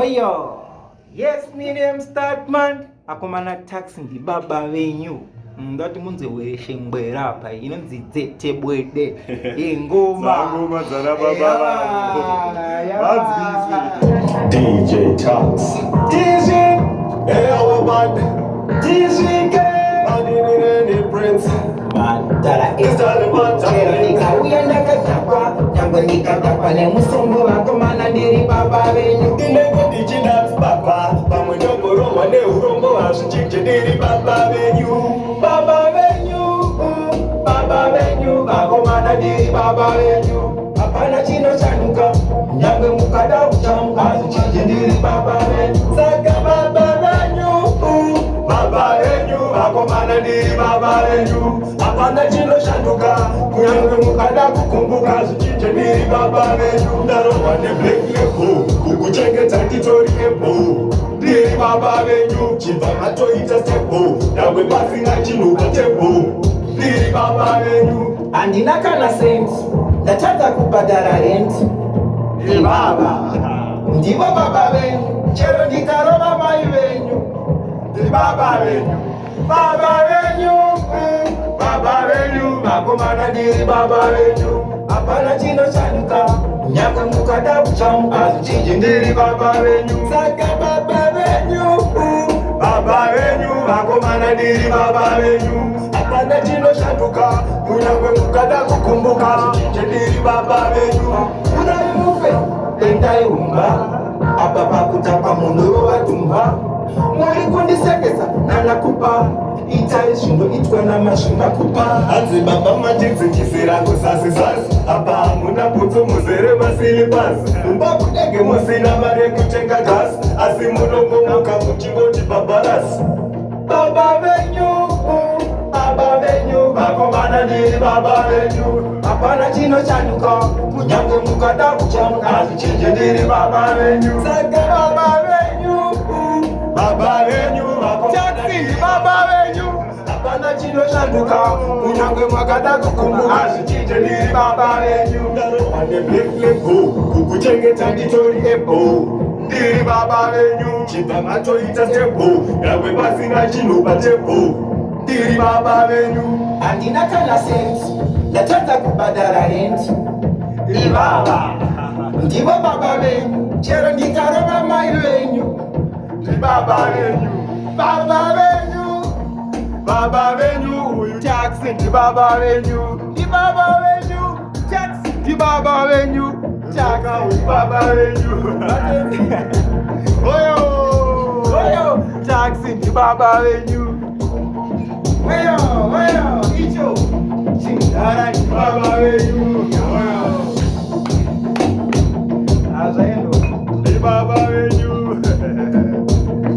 Oyo, yes, my name Startman. Akomana taxi ndi baba wenyu. Ndati munze wereshe mbwera apa inonzi dzete bwede ingoma ngoma dzana baba vangu DJ Tax DJ Ewa Bad DJ K Adinini Prince Madara Esther Nikauya ndakatapa Nyangwe nikatapa nemusombo wakomana ndiri baba wenyu Ndinenge ndichinax baba Pamwe nyongoro wane urombo washichike ndiri baba wenyu Baba venyu, vakomana ndiri baba venyu. Hapana chino chanuka, nyangwe mukada uchamkazi chije ndiri baba venyu. Saka baba venyu, vakomana ndiri baba venyu. Hapana chino chanuka, nyangwe mukada kukumbuka chije ndiri baba venyu. Ndarowa ne black label, kukuchengeta titori ebo. Ndiri baba venyu, chibva matoita stebo. Nyangwe pasina chinuka tebo. Ndiri baba venyu. Andina kana sent ndatadza kubhadhara rent Ndiri baba. Ndivo baba venyu chero ndikarova mai venyu Ndiri baba venyu. Baba venyu. Baba venyu. vakomana ndiri baba venyu hapana chinochanuka nyangwe mukada kuchamukazi chije ndiri baba venyu Saka baba venyu. Baba venyu. Vakomana ndiri baba venyu. Hapana chinoshanduka kunyangwe mukada kukumbuka chije ndiri baba venyu. unaimufe endaiumba apa pakutapa munhu watumba muri kundisekesa nanakupa itai zvinoitwa namazvinakupa Hanzi baba matidzikisira kuzasi-zasi. Apa hamuna putsu muzere masilipasi. Mumba kudege musina mari yekutenga gasi. Asi munongomuka muchingoti babarasi. baba venyu vakomana ndiri baba venyu hapana chinochanuka kunyange mukada kuchamukazi chije ndiri baba venyu Saka baba venyu. Baba venyu. taxi baba venyu hapana chinoshanduka kunyange mwakada kukumbuka Azvichije ndiri baba venyu. Ndarowa neblack label, kukuchengeta nditori ebo. Ndiri baba venyu. Chibva matoita stebo. Nyangwe pasina chinhu patebo. Ndiri baba venyu. handina kana sent ndatadza kubhadhara rent Baba. ndivo baba venyu chero ndikarova mai venyu Ndiri baba venyu. baba venyu Baba venyu. Uyu taxi ndi baba venyu. ndi baba venyu taxi Ndi baba venyu. Chaka uyu baba venyu. Oyo. Taxi ndi baba venyu. weyo icho